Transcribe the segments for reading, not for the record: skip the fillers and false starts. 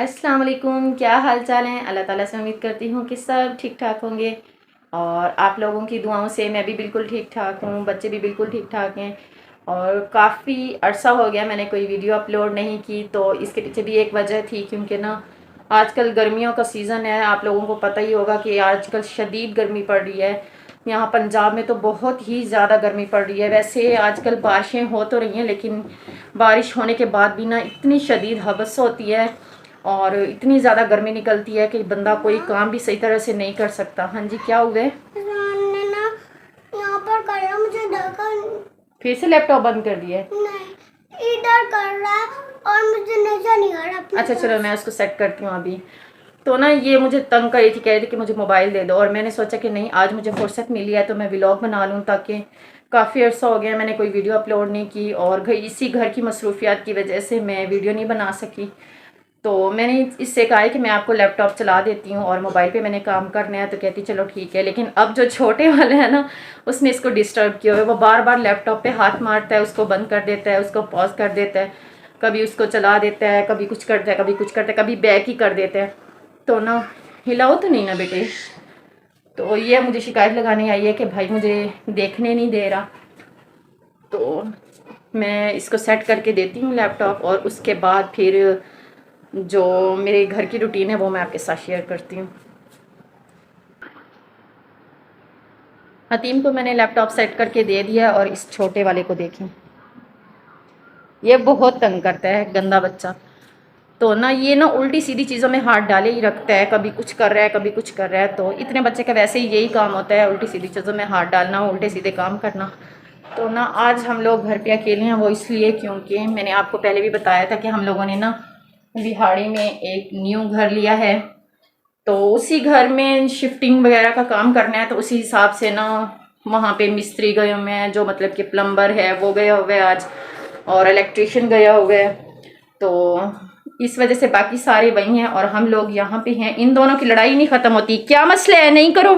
अस्सलाम वालेकुम। क्या हाल चाल हैं? अल्लाह ताला से उम्मीद करती हूँ कि सब ठीक ठाक होंगे और आप लोगों की दुआओं से मैं भी बिल्कुल ठीक ठाक हूँ, बच्चे भी बिल्कुल ठीक ठाक हैं। और काफ़ी अरसा हो गया मैंने कोई वीडियो अपलोड नहीं की, तो इसके पीछे भी एक वजह थी क्योंकि ना आजकल गर्मियों का सीज़न है। आप लोगों को पता ही होगा कि आजकल शदीद गर्मी पड़ रही है। यहाँ पंजाब में तो बहुत ही ज़्यादा गर्मी पड़ रही है। वैसे आजकल बारिशें हो तो रही हैं, लेकिन बारिश होने के बाद भी ना इतनी शदीद हवस होती है और इतनी ज़्यादा गर्मी निकलती है कि बंदा कोई काम भी सही तरह से नहीं कर सकता। हाँ जी, क्या हुआ है? ने ना यहाँ पर कर रहा, मुझे देखा फिर से लैपटॉप बंद कर दिया है? नहीं, इधर कर रहा है और मुझे नजर नहीं आ रहा। अच्छा चलो, मैं उसको सेट करती हूँ अभी। तो ना ये मुझे तंग कर रही थी, कह रही थी कि मुझे मोबाइल दे दो, और मैंने सोचा कि नहीं, आज मुझे फुर्सत मिली है तो मैं व्लॉग बना लूँ, ताकि काफ़ी अर्सा हो गया मैंने कोई वीडियो अपलोड नहीं की और इसी घर की मसरूफियात की वजह से मैं वीडियो नहीं बना सकी। तो मैंने इससे कहा है कि मैं आपको लैपटॉप चला देती हूँ और मोबाइल पे मैंने काम करना है। तो कहती चलो ठीक है, लेकिन अब जो छोटे वाले हैं ना, उसने इसको डिस्टर्ब किया हुआ है। वो बार बार लैपटॉप पे हाथ मारता है, उसको बंद कर देता है, उसको पॉज कर देता है, कभी उसको चला देता है, कभी कुछ करता है, कभी कुछ करता है, कभी बैक ही कर देता है। तो ना हिलाओ तो नहीं ना बेटे। तो ये मुझे शिकायत लगाने आई है कि भाई मुझे देखने नहीं दे रहा। तो मैं इसको सेट करके देती हूँ लैपटॉप, और उसके बाद फिर जो मेरे घर की रूटीन है वो मैं आपके साथ शेयर करती हूँ। हतीम को मैंने लैपटॉप सेट करके दे दिया, और इस छोटे वाले को देखें, ये बहुत तंग करता है, गंदा बच्चा। तो ना ये ना उल्टी सीधी चीज़ों में हाथ डाले ही रखता है, कभी कुछ कर रहा है, कभी कुछ कर रहा है। तो इतने बच्चे का वैसे ही यही काम होता है, उल्टी सीधी चीज़ों में हाथ डालना, उल्टे सीधे काम करना। तो ना आज हम लोग घर पे अकेले हैं, वो इसलिए क्योंकि मैंने आपको पहले भी बताया था कि हम लोगों ने ना बिहाड़ी में एक न्यू घर लिया है। तो उसी घर में शिफ्टिंग वगैरह का काम करना है, तो उसी हिसाब से ना वहाँ पे मिस्त्री गए हुए हैं, जो मतलब कि प्लम्बर है वो गया हुआ है आज, और इलेक्ट्रिशियन गया हुआ है। तो इस वजह से बाकी सारे वही हैं और हम लोग यहाँ पे हैं। इन दोनों की लड़ाई नहीं ख़त्म होती। क्या मसला है? नहीं करो,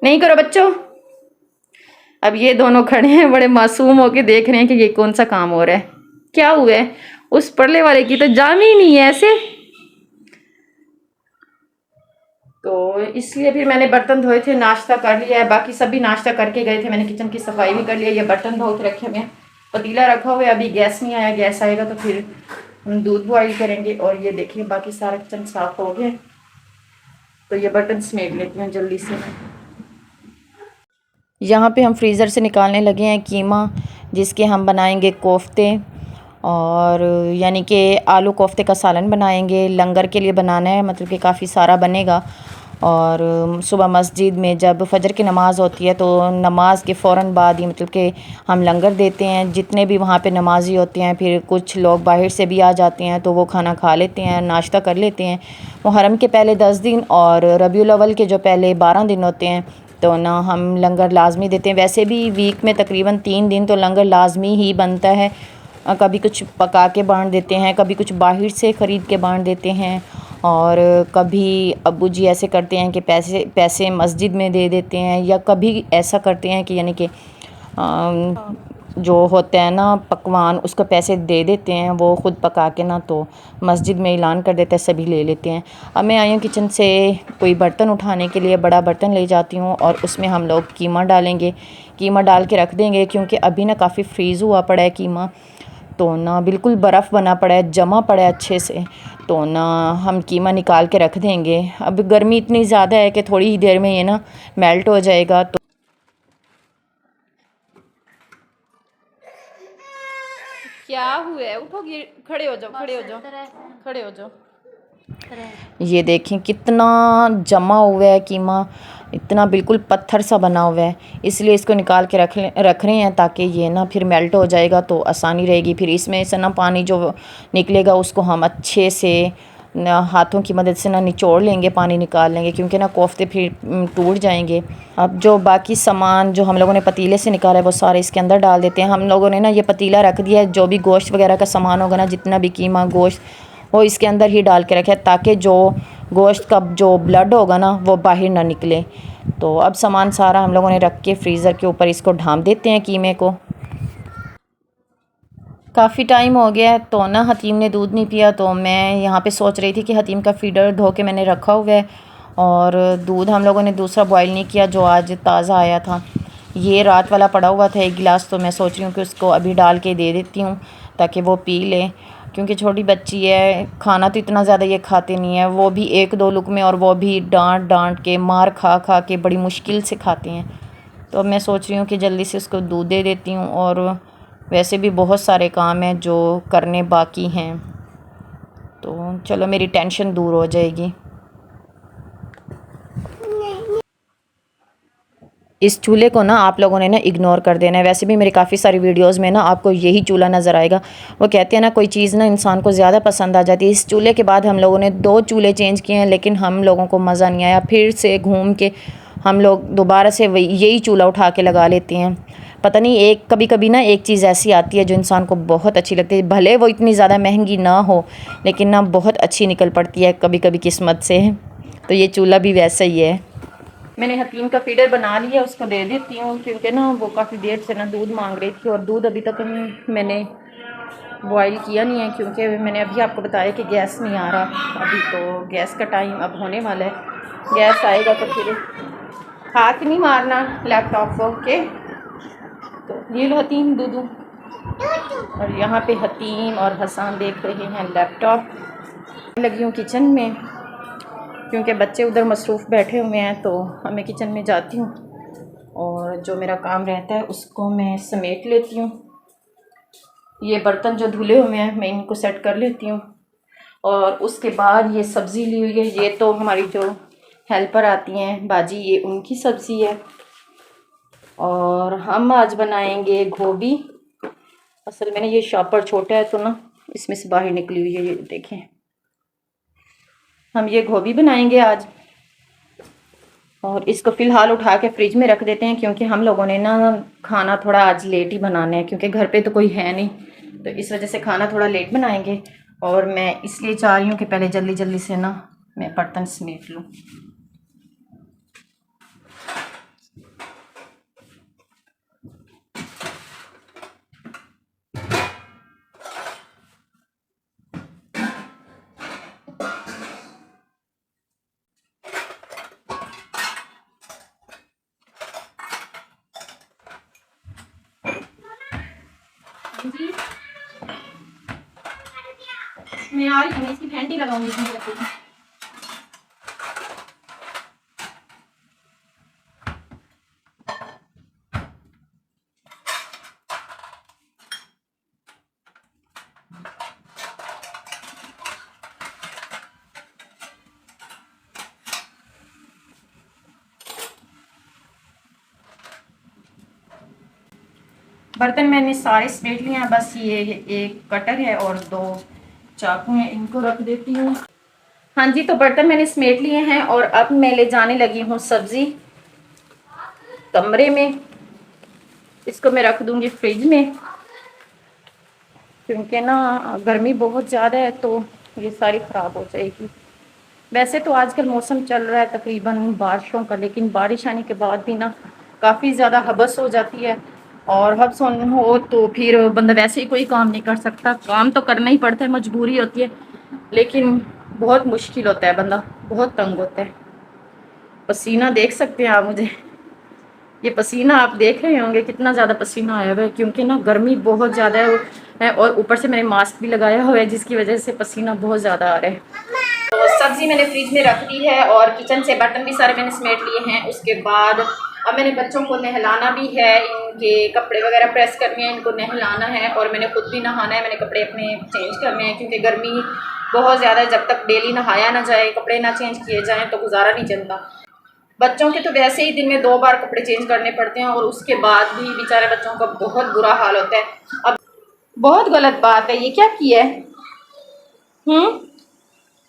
नहीं करो बच्चों। अब ये दोनों खड़े हैं, बड़े मासूम होके देख रहे हैं कि ये कौन सा काम हो रहा है। क्या हुआ है? उस परले वाले की तो जान ही नहीं है ऐसे। तो इसलिए फिर मैंने बर्तन धोए थे, नाश्ता कर लिया है, बाकी सभी नाश्ता करके गए थे। मैंने किचन की सफाई भी कर लिया। ये बर्तन धो के रखे हुए हैं, पतीला रखा हुआ है, अभी गैस नहीं आया, गैस आएगा तो फिर हम दूध बॉईल करेंगे। और ये देखिए बाकी सारा किचन साफ हो गया। तो ये बर्तन समेट लेती हूँ जल्दी से। यहाँ पे हम फ्रीज़र से निकालने लगे हैं कीमा, जिसके हम बनाएंगे कोफ्ते, और यानी कि आलू कोफ्ते का सालन बनाएंगे। लंगर के लिए बनाना है, मतलब कि काफ़ी सारा बनेगा। और सुबह मस्जिद में जब फजर की नमाज़ होती है तो नमाज के फ़ौरन बाद ही मतलब कि हम लंगर देते हैं। जितने भी वहाँ पे नमाजी होते हैं, फिर कुछ लोग बाहर से भी आ जाते हैं, तो वो खाना खा लेते हैं, नाश्ता कर लेते हैं। मुहर्रम के पहले 10 दिन और रबीउल अव्वल के जो पहले 12 दिन होते हैं, तो ना हम लंगर लाजमी देते हैं। वैसे भी वीक में तकरीबन 3 दिन तो लंगर लाजमी ही बनता है। कभी कुछ पका के बांट देते हैं, कभी कुछ बाहर से ख़रीद के बांट देते हैं, और कभी अब्बू जी ऐसे करते हैं कि पैसे पैसे मस्जिद में दे देते हैं, या कभी ऐसा करते हैं कि यानी कि जो होता है ना पकवान, उसको पैसे दे देते हैं, वो ख़ुद पका के ना तो मस्जिद में ऐलान कर देते हैं, सभी ले लेते हैं। अब मैं आई हूँ किचन से कोई बर्तन उठाने के लिए, बड़ा बर्तन ले जाती हूँ और उसमें हम लोग कीमा डालेंगे। कीमा डाल के रख देंगे, क्योंकि अभी ना काफ़ी फ्रीज़ हुआ पड़ा है कीमा, तो ना बिल्कुल बर्फ़ बना पड़ा है, जमा पड़ा है अच्छे से। तो ना हम कीमा निकाल के रख देंगे। अब गर्मी इतनी ज़्यादा है कि थोड़ी ही देर में ये ना मेल्ट हो जाएगा। तो क्या हुआ है? उठो, खड़े हो जाओ, खड़े हो जाओ, खड़े हो जाओ। ये देखें कितना जमा हुआ है कीमा, इतना बिल्कुल पत्थर सा बना हुआ है। इसलिए इसको निकाल के रख रहे हैं, ताकि ये ना फिर मेल्ट हो जाएगा तो आसानी रहेगी। फिर इसमें से ना पानी जो निकलेगा उसको हम अच्छे से ना हाथों की मदद से ना निचोड़ लेंगे, पानी निकाल लेंगे, क्योंकि ना कोफ्ते फिर टूट जाएंगे। अब जो बाकी सामान जो हम लोगों ने पतीले से निकाला है वो सारे इसके अंदर डाल देते हैं। हम लोगों ने ना ये पतीला रख दिया है, जो भी गोश्त वगैरह का सामान होगा ना, जितना भी कीमा गोश्त, वो इसके अंदर ही डाल के रखे, ताकि जो गोश्त का जो ब्लड होगा ना वो बाहर ना निकले। तो अब सामान सारा हम लोगों ने रख के फ्रीज़र के ऊपर इसको ढाँप देते हैं कीमे को। काफ़ी टाइम हो गया है तो ना हतीम ने दूध नहीं पिया, तो मैं यहाँ पे सोच रही थी कि हतीम का फीडर धो के मैंने रखा हुआ है और दूध हम लोगों ने दूसरा बॉयल नहीं किया जो आज ताज़ा आया था। ये रात वाला पड़ा हुआ था 1 गिलास, तो मैं सोच रही हूँ कि उसको अभी डाल के दे देती हूँ ताकि वो पी ले, क्योंकि छोटी बच्ची है, खाना तो इतना ज़्यादा ये खाते नहीं है, वो भी 1-2 लुक़मे, और वो भी डांट डांट के मार खा खा के बड़ी मुश्किल से खाते हैं। तो मैं सोच रही हूँ कि जल्दी से उसको दूध दे देती हूँ, और वैसे भी बहुत सारे काम हैं जो करने बाकी हैं, तो चलो मेरी टेंशन दूर हो जाएगी। इस चूल्हे को ना आप लोगों ने ना इग्नोर कर देना है। वैसे भी मेरे काफ़ी सारी वीडियोस में ना आपको यही चूल्हा नज़र आएगा। वो कहते हैं ना कोई चीज़ ना इंसान को ज़्यादा पसंद आ जाती है। इस चूल्हे के बाद हम लोगों ने 2 चूल्हे चेंज किए हैं, लेकिन हम लोगों को मज़ा नहीं आया। फिर से घूम के हम लोग दोबारा से यही चूल्हा उठा के लगा लेते हैं। पता नहीं, कभी कभी ना एक चीज़ ऐसी आती है जो इंसान को बहुत अच्छी लगती है, भले वो इतनी ज़्यादा महंगी ना हो, लेकिन ना बहुत अच्छी निकल पड़ती है कभी कभी किस्मत से। तो ये चूल्हा भी वैसा ही है। मैंने हतीम का फीडर बना लिया, उसको दे देती हूँ, क्योंकि ना वो काफ़ी देर से ना दूध मांग रही थी, और दूध अभी तक मैंने बॉईल किया नहीं है, क्योंकि मैंने अभी आपको बताया कि गैस नहीं आ रहा। अभी तो गैस का टाइम अब होने वाला है, गैस आएगा तो फिर हाथ नहीं मारना लैपटॉप को, ओके। तो ये लो हतीम दूधू, और यहाँ पे हतीम और हसन देख रहे हैं लैपटॉप। लगी हूँ किचन में, क्योंकि बच्चे उधर मसरूफ़ बैठे हुए हैं, तो मैं किचन में जाती हूँ और जो मेरा काम रहता है उसको मैं समेट लेती हूँ। ये बर्तन जो धुले हुए हैं मैं इनको सेट कर लेती हूँ, और उसके बाद ये सब्ज़ी ली हुई है, ये तो हमारी जो हेल्पर आती हैं बाजी, ये उनकी सब्ज़ी है। और हम आज बनाएंगे गोभी। असल में ये शॉपर छोटा है तो ना इसमें से बाहर निकली हुई है, ये देखें। हम ये गोभी बनाएंगे आज, और इसको फ़िलहाल उठा के फ्रिज में रख देते हैं, क्योंकि हम लोगों ने ना खाना थोड़ा आज लेट ही बनाना है, क्योंकि घर पे तो कोई है नहीं, तो इस वजह से खाना थोड़ा लेट बनाएंगे। और मैं इसलिए चाह रही हूँ कि पहले जल्दी जल्दी से ना मैं बर्तन समेट लूँ। जी मैं आ रही हूँ, इसकी फेंटी लगाऊंगी। बर्तन मैंने सारे समेट लिए हैं, बस ये एक कटर है और 2 चाकू हैं, इनको रख देती हूँ। हाँ जी, तो बर्तन मैंने समेट लिए हैं और अब मैं ले जाने लगी हूँ सब्ज़ी कमरे में। इसको मैं रख दूँगी फ्रिज में, क्योंकि ना गर्मी बहुत ज़्यादा है तो ये सारी ख़राब हो जाएगी। वैसे तो आजकल मौसम चल रहा है तकरीबन बारिशों का, लेकिन बारिश आने के बाद भी ना काफ़ी ज़्यादा हबस हो जाती है, और हबस हो तो फिर बंदा वैसे ही कोई काम नहीं कर सकता। काम तो करना ही पड़ता है, मजबूरी होती है, लेकिन बहुत मुश्किल होता है, बंदा बहुत तंग होता है। पसीना देख सकते हैं आप मुझे, ये पसीना आप देख रहे होंगे कितना ज़्यादा पसीना आया हुआ है, क्योंकि ना गर्मी बहुत ज़्यादा है और ऊपर से मैंने मास्क भी लगाया हुआ है, जिसकी वजह से पसीना बहुत ज़्यादा आ रहा है। तो सब्ज़ी मैंने फ्रिज में रख दी है, और किचन से बर्तन भी सारे मैंने समेट लिए हैं। उसके बाद अब मैंने बच्चों को नहलाना भी है, इनके कपड़े वगैरह प्रेस करने हैं, इनको नहलाना है, और मैंने खुद भी नहाना है। मैंने कपड़े अपने चेंज करने हैं, क्योंकि गर्मी बहुत ज़्यादा है। जब तक डेली नहाया ना जाए, कपड़े ना चेंज किए जाएँ तो गुजारा नहीं चलता। बच्चों के तो वैसे ही दिन में 2 बार कपड़े चेंज करने पड़ते हैं, और उसके बाद भी बेचारे बच्चों का बहुत बुरा हाल होता है। अब बहुत गलत बात है, ये क्या किया है?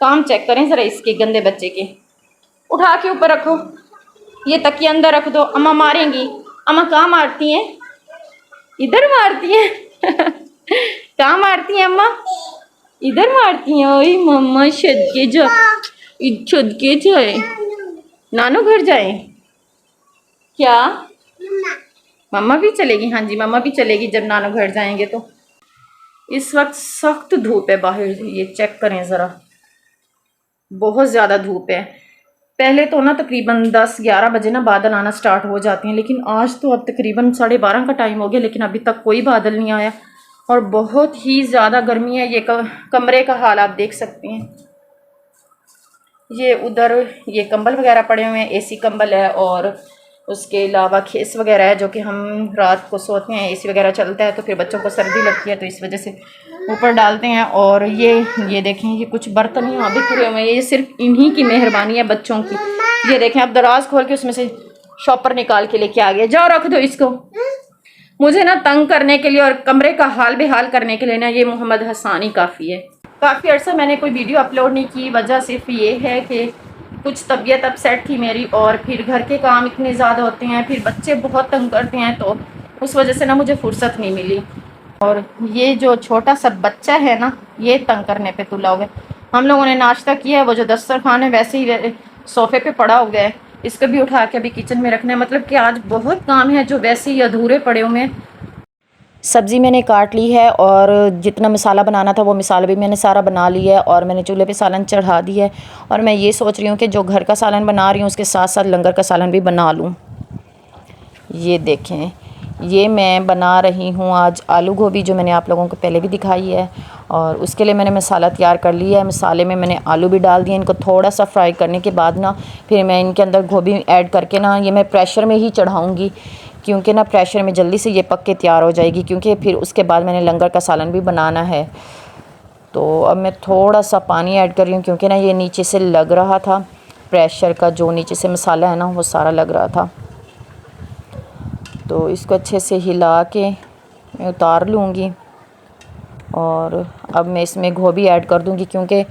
काम चेक करें ज़रा इसके, गंदे बच्चे के। उठा के ऊपर रखो, ये तकिए अंदर रख दो, अम्मा मारेंगी। अम्मा कहाँ मारती हैं? इधर मारती हैं। कहाँ मारती हैं अम्मा? इधर मारती हैं। ओए मम्मा सदके जा, सदके जाए, नानू घर जाए क्या? मम्मा भी चलेगी? हाँ जी, मम्मा भी चलेगी जब नानू घर जाएंगे तो। इस वक्त सख्त धूप है बाहर, ये चेक करें ज़रा, बहुत ज़्यादा धूप है। पहले तो ना तकरीबन 10-11 बजे ना बादल आना स्टार्ट हो जाते हैं, लेकिन आज तो अब तकरीबन 12:30 का टाइम हो गया, लेकिन अभी तक कोई बादल नहीं आया और बहुत ही ज़्यादा गर्मी है। ये कमरे का हाल आप देख सकते हैं। ये उधर ये कंबल वगैरह पड़े हुए हैं, एसी कंबल है, और उसके अलावा खेस वगैरह है जो कि हम रात को सोते हैं, एसी वगैरह चलता है तो फिर बच्चों को सर्दी लगती है तो इस वजह से ऊपर डालते हैं। और ये देखें, ये कुछ बर्तन यहाँ बिखरे हुए हैं, ये सिर्फ इन्हीं की मेहरबानी है बच्चों की। ये देखें, अब दराज खोल के उसमें से शॉपर निकाल के लेके आ गए। जाओ रख दो इसको। मुझे ना तंग करने के लिए और कमरे का हाल बेहाल करने के लिए ना ये मोहम्मद हसन ही काफ़ी है। काफ़ी अर्सा मैंने कोई वीडियो अपलोड नहीं की, वजह सिर्फ ये है कि कुछ तबीयत अपसेट थी मेरी, और फिर घर के काम इतने ज़्यादा होते हैं, फिर बच्चे बहुत तंग करते हैं, तो उस वजह से ना मुझे फुर्सत नहीं मिली। और ये जो छोटा सा बच्चा है ना, ये तंग करने पे तुला हुआ है। हम लोगों ने नाश्ता किया है, वो जो दस्तरखान है वैसे ही सोफ़े पे पड़ा हुआ है, इसको भी उठा के अभी किचन में रखना है। मतलब कि आज बहुत काम है जो वैसे ही अधूरे पड़े हुए हैं। सब्ज़ी मैंने काट ली है और जितना मसाला बनाना था वो मसाला भी मैंने सारा बना लिया है, और मैंने चूल्हे पे सालन चढ़ा दिया है। और मैं ये सोच रही हूँ कि जो घर का सालन बना रही हूँ उसके साथ साथ लंगर का सालन भी बना लूँ। ये देखें, ये मैं बना रही हूँ आज आलू गोभी, जो मैंने आप लोगों को पहले भी दिखाई है, और उसके लिए मैंने मसाला तैयार कर लिया है। मसाले में मैंने आलू भी डाल दिए, इनको थोड़ा सा फ्राई करने के बाद ना फिर मैं इनके अंदर गोभी ऐड करके ना ये मैं प्रेशर में ही चढ़ाऊँगी, क्योंकि ना प्रेशर में जल्दी से ये पक के तैयार हो जाएगी, क्योंकि फिर उसके बाद मैंने लंगर का सालन भी बनाना है। तो अब मैं थोड़ा सा पानी ऐड कर रही हूँ, क्योंकि ना ये नीचे से लग रहा था, प्रेशर का जो नीचे से मसाला है ना वो सारा लग रहा था। तो इसको अच्छे से हिला के मैं उतार लूँगी, और अब मैं इसमें गोभी ऐड कर दूँगी, क्योंकि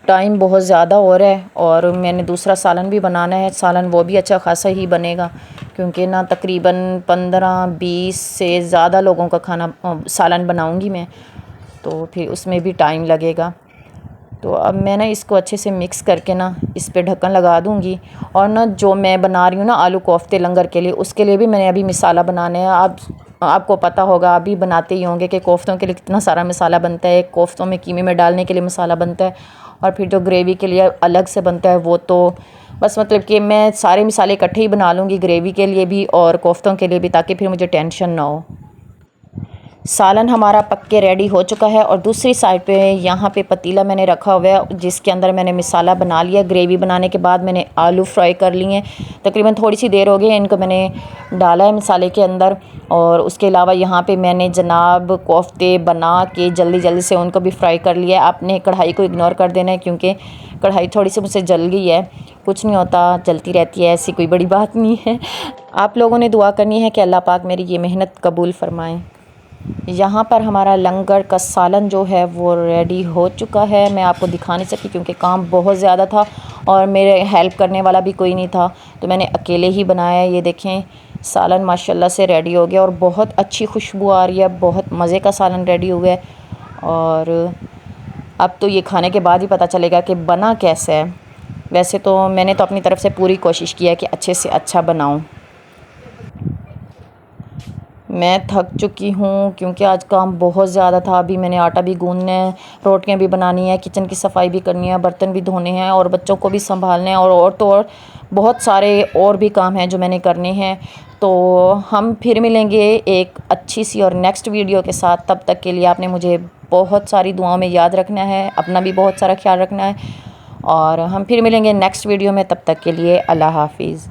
टाइम बहुत ज़्यादा हो रहा है और मैंने दूसरा सालन भी बनाना है। सालन वो भी अच्छा खासा ही बनेगा, क्योंकि ना तकरीबन 15-20 से ज़्यादा लोगों का खाना सालन बनाऊँगी मैं, तो फिर उसमें भी टाइम लगेगा। तो अब मैं ना इसको अच्छे से मिक्स करके ना इस पे ढक्कन लगा दूँगी। और ना जो मैं बना रही हूँ ना आलू कोफ्ते लंगर के लिए, उसके लिए भी मैंने अभी मसाला बनाना है। आपको पता होगा, आप भी बनाते ही होंगे कि कोफ्तों के लिए कितना सारा मसाला बनता है। कोफ्तों में कीमे में डालने के लिए मसाला बनता है, और फिर जो ग्रेवी के लिए अलग से बनता है वो तो बस मतलब कि मैं सारे मसाले इकट्ठे ही बना लूँगी, ग्रेवी के लिए भी और कोफ्तों के लिए भी, ताकि फिर मुझे टेंशन ना हो। सालन हमारा पक के रेडी हो चुका है, और दूसरी साइड पे यहाँ पे पतीला मैंने रखा हुआ है जिसके अंदर मैंने मसाला बना लिया। ग्रेवी बनाने के बाद मैंने आलू फ्राई कर लिए हैं, तकरीबन थोड़ी सी देर हो गई, इनको मैंने डाला है मसाले के अंदर। और उसके अलावा यहाँ पे मैंने जनाब कोफ्ते बना के जल्दी जल्दी से उनको भी फ्राई कर लिया है। आपने कढ़ाई को इग्नोर कर देना है, क्योंकि कढ़ाई थोड़ी सी मुझसे जल गई है। कुछ नहीं होता, जलती रहती है, ऐसी कोई बड़ी बात नहीं है। आप लोगों ने दुआ करनी है कि अल्लाह पाक मेरी ये मेहनत कबूल फ़रमाएँ। यहाँ पर हमारा लंगर का सालन जो है वो रेडी हो चुका है। मैं आपको दिखा नहीं सकी क्योंकि काम बहुत ज़्यादा था और मेरे हेल्प करने वाला भी कोई नहीं था, तो मैंने अकेले ही बनाया। ये देखें, सालन माशाल्लाह से रेडी हो गया और बहुत अच्छी खुशबू आ रही है, बहुत मज़े का सालन रेडी हो गया। और अब तो ये खाने के बाद ही पता चलेगा कि बना कैसे है। वैसे तो मैंने तो अपनी तरफ से पूरी कोशिश की है कि अच्छे से अच्छा बनाऊँ। मैं थक चुकी हूँ क्योंकि आज काम बहुत ज़्यादा था। अभी मैंने आटा भी गूंदना है, रोटियाँ भी बनानी है, किचन की सफाई भी करनी है, बर्तन भी धोने हैं और बच्चों को भी संभालना है, और तो और बहुत सारे और भी काम हैं जो मैंने करने हैं। तो हम फिर मिलेंगे एक अच्छी सी और नेक्स्ट वीडियो के साथ। तब तक के लिए आपने मुझे बहुत सारी दुआओं में याद रखना है, अपना भी बहुत सारा ख्याल रखना है, और हम फिर मिलेंगे नेक्स्ट वीडियो में। तब तक के लिए अल्लाह हाफिज़।